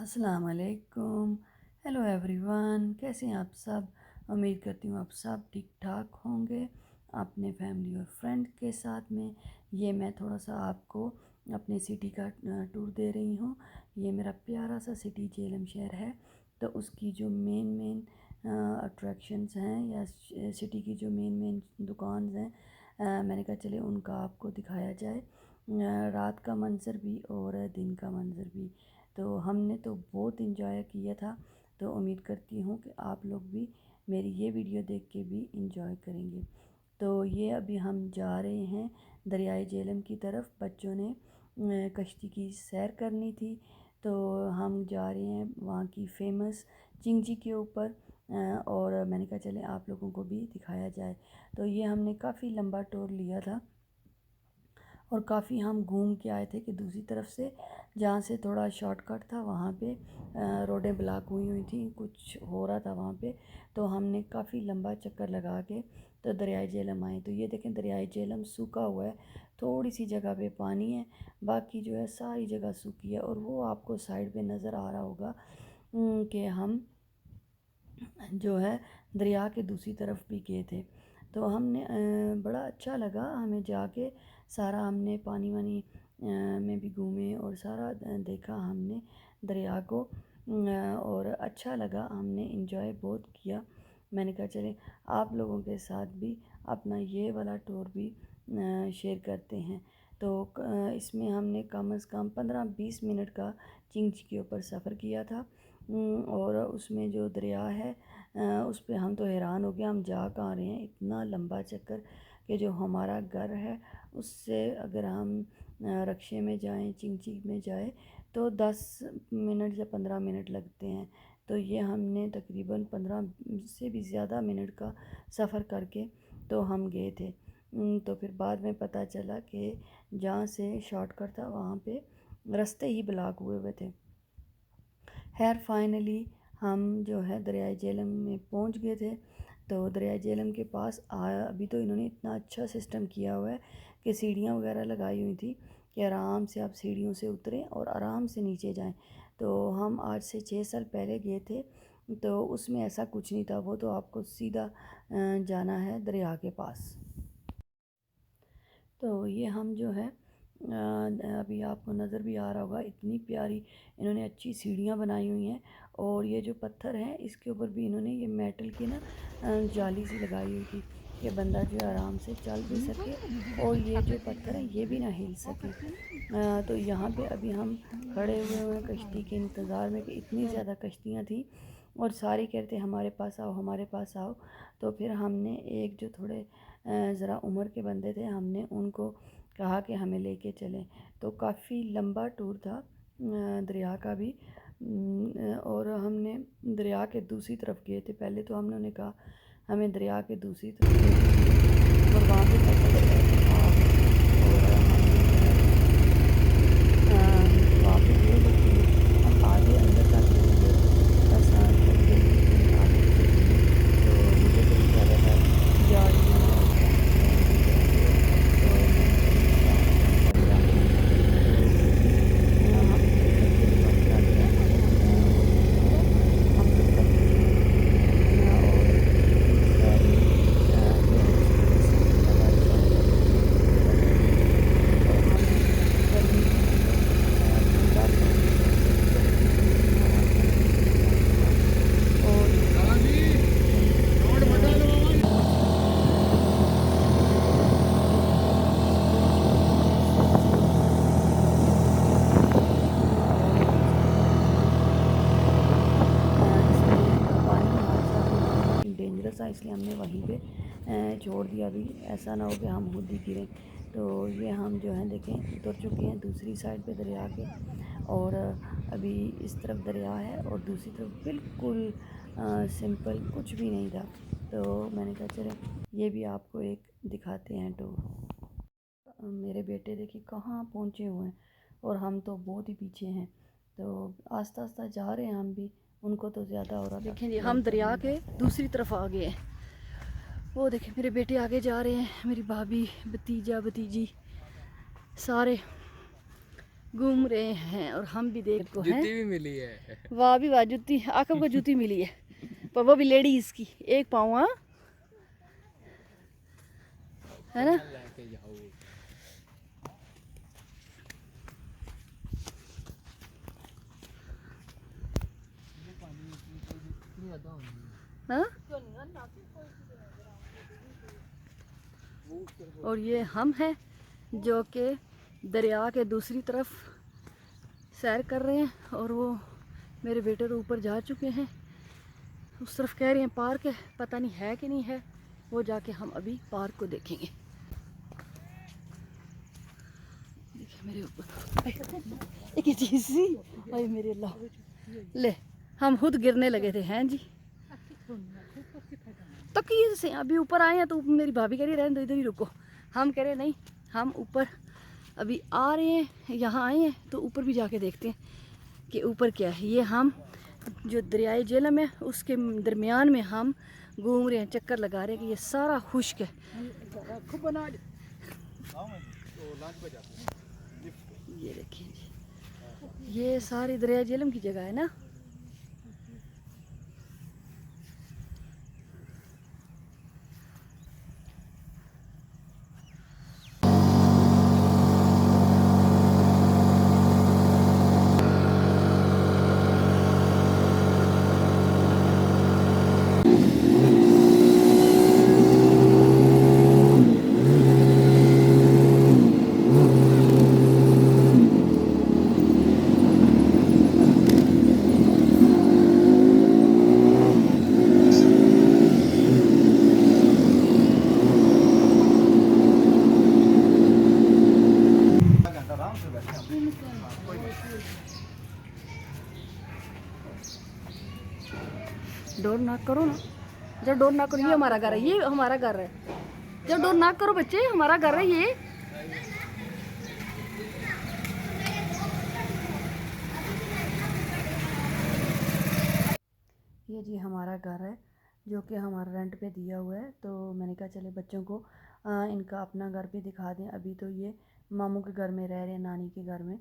अस्सलाम वालेकुम। Hello everyone, कैसे हैं आप सब। उम्मीद करती हूँ आप सब ठीक ठाक होंगे अपने फैमिली और फ्रेंड के साथ में। ये मैं थोड़ा सा आपको अपने सिटी का टूर दे रही हूँ। ये मेरा प्यारा सा सिटी जेलम शहर है। तो उसकी जो मेन मेन अट्रैक्शंस हैं या सिटी की जो मेन मेन दुकान हैं, मैंने कहा चले उनका आपको दिखाया जाए। रात का मंज़र भी और दिन का मंज़र भी। तो हमने तो बहुत इंजॉय किया था। तो उम्मीद करती हूँ कि आप लोग भी मेरी ये वीडियो देख के भी इंजॉय करेंगे। तो ये अभी हम जा रहे हैं दरियाए जेहलम की तरफ। बच्चों ने कश्ती की सैर करनी थी, तो हम जा रहे हैं वहाँ की फ़ेमस चिंगजी के ऊपर। और मैंने कहा चले आप लोगों को भी दिखाया जाए। तो ये हमने काफ़ी लंबा टूर लिया था और काफ़ी हम घूम के आए थे कि दूसरी तरफ से जहाँ से थोड़ा शॉर्टकट था वहाँ पे रोडें ब्लॉक हुई हुई थी, कुछ हो रहा था वहाँ पे। तो हमने काफ़ी लंबा चक्कर लगा के तो दरियाए जेहलम आए। तो ये देखें दरियाए जेहलम सूखा हुआ है, थोड़ी सी जगह पे पानी है, बाकी जो है सारी जगह सूखी है। और वो आपको साइड पे नज़र आ रहा होगा कि हम जो है दरिया के दूसरी तरफ भी गए थे। तो हमने बड़ा अच्छा लगा हमें जाके। सारा हमने पानी वानी में भी घूमे और सारा देखा हमने दरिया को। और अच्छा लगा, हमने इंजॉय बहुत किया। मैंने कहा चले आप लोगों के साथ भी अपना ये वाला टूर भी शेयर करते हैं। तो इसमें हमने कम से कम 15-20 मिनट का चिंच के ऊपर सफ़र किया था। और उसमें जो दरिया है उस पे हम तो हैरान हो गए, हम जा कहाँ रहे हैं, इतना लंबा चक्कर कि जो हमारा घर है उससे अगर हम रक्शे में जाएं, चिंची में जाएं, तो 10 मिनट या 15 मिनट लगते हैं। तो ये हमने तकरीबन 15 से भी ज़्यादा मिनट का सफ़र करके तो हम गए थे। तो फिर बाद में पता चला कि जहाँ से शॉर्टकट था वहाँ पे रास्ते ही ब्लॉक हुए हुए थे। खैर फाइनली हम जो है दरियाए जेहलम में पहुंच गए थे। तो दरियाए जेहलम के पास आया, अभी तो इन्होंने इतना अच्छा सिस्टम किया हुआ है कि सीढ़ियाँ वगैरह लगाई हुई थी कि आराम से आप सीढ़ियों से उतरें और आराम से नीचे जाएं। तो हम आज से 6 साल पहले गए थे, तो उसमें ऐसा कुछ नहीं था। वो तो आपको सीधा जाना है दरिया के पास। तो ये हम जो है अभी आपको नज़र भी आ रहा होगा, इतनी प्यारी इन्होंने अच्छी सीढ़ियाँ बनाई हुई हैं। और ये जो पत्थर हैं इसके ऊपर भी इन्होंने ये मेटल की ना जाली सी लगाई हुई थी कि बंदा जो है आराम से चल भी सके और ये जो पत्थर है ये भी ना हिल सके। तो यहाँ पे अभी हम खड़े हुए हैं कश्ती के इंतज़ार में कि इतनी ज़्यादा कश्तियाँ थी और सारे कहते हमारे पास आओ हमारे पास आओ। तो फिर हमने एक जो थोड़े ज़रा उम्र के बंदे थे, हमने उनको कहा कि हमें लेके चलें। तो काफ़ी लंबा टूर था दरिया का भी। और हमने दरिया के दूसरी तरफ गए थे। पहले तो हमने उन्हें कहा हमें दरिया के दूसरी तरफ लेके चलें और वहाँ पे पता चला कि आग है। और हमने वहाँ पे गए, लेकिन हम आगे अंदर तक नहीं गए। बस थोड़ी देर के लिए आगे पीछे घूमे। तो मुझे तो ये ज़्यादा था झाड़ियों और पत्थरों में कैसे। तो मैंने कहा नहीं क्या अंदर जाके हम देखेंगे। तो फिर भी हम ऊपर के लिए चल रहे हैं। और ये जो है हम ऊपर चले हैं। और इतनी प्यारी जो है छोटी सी जगह जो है ये बनी हुई है। और हम गर्मी के अंदर ठंडा पानी जो है इसमें हमारा गर्मी से बचाव होगा। और ये पानी जो है तकरीबन 40 डिग्री सेल्सियस और इसके जो है इसमें पानी हमारे साथ में था, लेकिन डेंजरस था इसलिए हमने वहीं पे छोड़ दिया। अभी ऐसा ना हो कि हम खुद ही गिरें। तो ये हम जो है देखें उतर चुके हैं दूसरी साइड पे दरिया के। और अभी इस तरफ दरिया है और दूसरी तरफ बिल्कुल सिंपल कुछ भी नहीं था। तो मैंने कहा चले ये भी आपको एक दिखाते हैं टूर। मेरे बेटे देखिए कहाँ पहुँचे हुए हैं और हम तो बहुत ही पीछे हैं। तो आस्ता आस्ता जा रहे हैं हम भी, उनको तो ज़्यादा हो रहा था। देखें जी हम दरिया के दूसरी तरफ आ गए हैं। वो देखें मेरे बेटे आगे जा रहे हैं, मेरी भाभी भतीजा भतीजी सारे। घूम रहे हैं और हम भी देख को हैं। जूती भी मिली है। वाह भी वाह, जूती आकब को जूती मिली है, पर वो भी लेडीज की, एक पाँव, हाँ है ना। लेके जाओ। हाँ, और ये हम हैं जो कि दरिया के दूसरी तरफ सैर कर रहे हैं, और वो मेरे बेटे तो ऊपर जा चुके हैं, उस तरफ कह रहे हैं पार्क है, पता नहीं है कि नहीं है, वो जाके हम अभी पार्क को देखेंगे। देखिए मेरे ऊपर एक चीज सी, अरे मेरे अल्लाह, ले हम खुद गिरने लगे थे, हैं जी। तो कि से अभी ऊपर आए हैं तो मेरी भाभी कह रही रहने दो, इधर ही रुको। हम कह रहे नहीं, हम ऊपर अभी आ रहे हैं, यहाँ आए हैं तो ऊपर भी जाके देखते हैं कि ऊपर क्या है। ये हम जो दरियाई झेलम है उसके दरमियान में हम घूम रहे हैं, चक्कर लगा रहे हैं कि ये सारा खुश्क है। ये देखिए जी, ये सारी दरियाई झेलम की जगह है ना। डोर नॉक करो ना, जब डोर नॉक करो, ये हमारा घर है, ये हमारा घर है, जब डोर नॉक करो बच्चे, हमारा घर है ये। ये जी हमारा घर है जो कि हमारा रेंट पे दिया हुआ है। तो मैंने कहा चले बच्चों को इनका अपना घर भी दिखा दें। अभी तो ये मामू के घर में रह रहे हैं, नानी के घर में।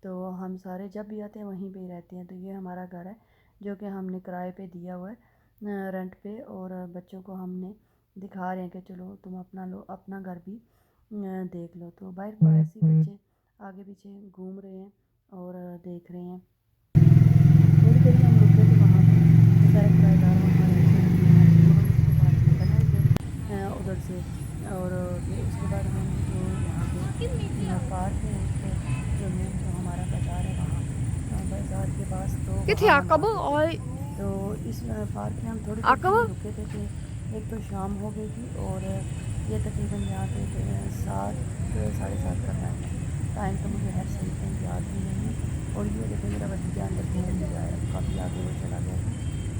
तो हम सारे जब भी आते हैं वहीं पे ही रहते हैं। तो ये हमारा घर है जो कि हमने किराए पे दिया हुआ है रेंट पे। और बच्चों को हमने दिखा रहे हैं कि चलो तुम अपना लो, अपना घर भी देख लो। तो बाहर पर ऐसे ही बच्चे आगे पीछे घूम रहे हैं और देख रहे हैं। थोड़ी देर हम रुके थे वहाँ पे, सारे किराएदार वहाँ रहते हैं, उसके बाद निकल गए उधर से। और फिर उसके बाद हम जो यहाँ पे पार्क है उस पर जो मेन जो हमारा बाज़ार है वहाँ बाज़ार के पास, तो किथे वहाँ हम आकब आ गए। और तो इस पार्क में हम थोड़ी देर के लिए आकब, रुके थे। एक तो शाम हो गई थी और ये तकरीबन यहाँ पे 7 7:30 का टाइम है। टाइम तो मुझे है सही टाइम याद भी नहीं है। और ये देखो मेरा भतीजा अंदर घूम नहीं रहा है, काफ़ी आगे वो चला गया था।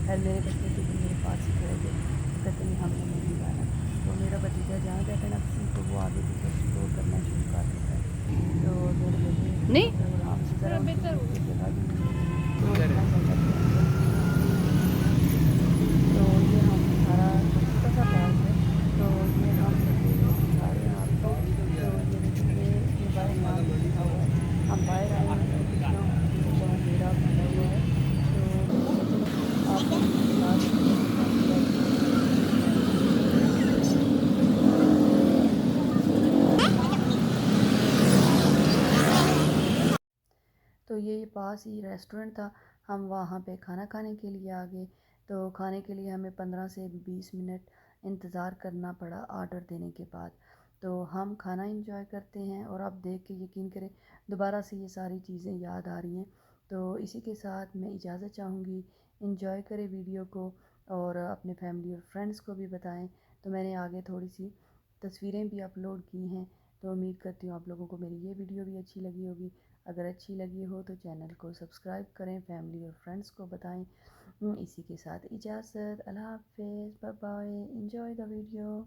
खैर मेरे बच्चे थे जो मेरे पास ही खड़े थे, तो कहते नहीं हमने नहीं जाना। तो मेरा भतीजा जहाँ जाता है ना तो वो आगे पीछे एक्सप्लोर करना शुरू कर देता है। तो मेरे बेटे नहीं तो आराम से ज़रा उनके लिए कोई जगह भी नहीं है, तो इतना सा करके अंदर तो ये हम सारा छोटा सा पार्क है। तो ये हम तस्वीरें दिखा रहे हैं आपको। तो ये देखिए ये बाहर नाम भी लिखा हुआ है। हम बाहर आए हैं तो कितना खूबसूरत और अंधेरा भी हुआ है। तो मैंने कहा चलो आपको भी दिखा देते हैं कि अंधेरा भी है। तो ये पास ही रेस्टोरेंट था, हम वहाँ पे खाना खाने के लिए आ गए। तो खाने के लिए हमें 15 से 20 मिनट इंतज़ार करना पड़ा ऑर्डर देने के बाद। तो हम खाना इंजॉय करते हैं और आप देख के यकीन करें दोबारा से ये सारी चीज़ें याद आ रही हैं। तो इसी के साथ मैं इजाज़त चाहूँगी। इंजॉय करें वीडियो को और अपने फैमिली और फ्रेंड्स को भी बताएं। तो मैंने आगे थोड़ी सी तस्वीरें भी अपलोड की हैं। तो उम्मीद करती हूँ आप लोगों को मेरी ये वीडियो भी अच्छी लगी होगी। अगर अच्छी लगी हो तो चैनल को सब्सक्राइब करें, फैमिली और फ्रेंड्स को बताएं। इसी के साथ इजाज़त, अल्लाह हाफ़िज़, bye bye, enjoy the video.